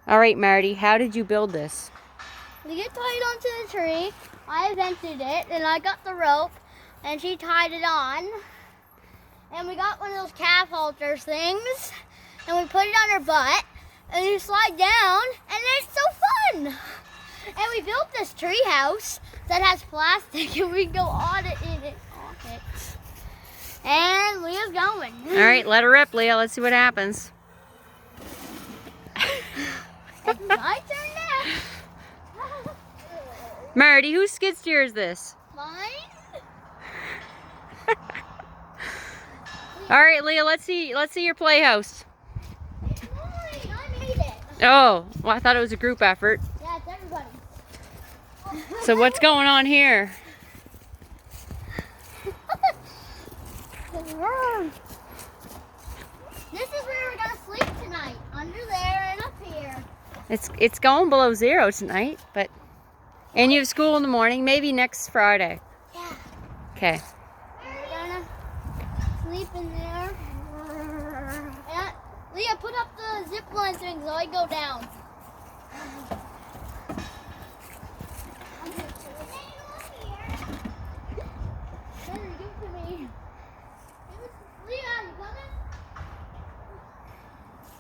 All right, Marty, how did you build this? We get tied onto the tree. I invented it, and I got the rope, and she tied it on. And we got one of those calf halters things, and we put it on her butt, and you slide down, and it's so fun. And we built this tree house that has plastic, and we can go on it in it. On it. And Leah's going. All right, let her rip, Leah. Let's see what happens. It's my turn now. Marty, whose skid steer is this? Mine? All right, Leah, let's see your playhouse. It's mine. I made it. Oh, well, I thought it was a group effort. Yeah, it's everybody. So what's going on here? This is where we're gonna sleep tonight. Under there and up here. It's going below 0 tonight, and you have school in the morning. Maybe next Friday. Yeah. Okay. We're gonna sleep in there. And Leah, put up the zip line thing so I go down. Henry, give it to me. Leah, you coming?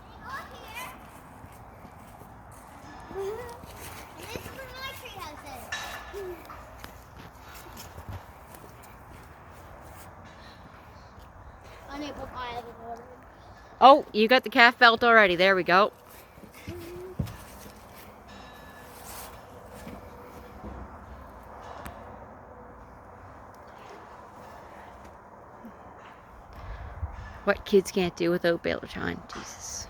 Hang on here. And this is where my treehouse is. Unable to buy the water. Oh, you got the calf belt already. There we go. What kids can't do without baler twine. Jesus.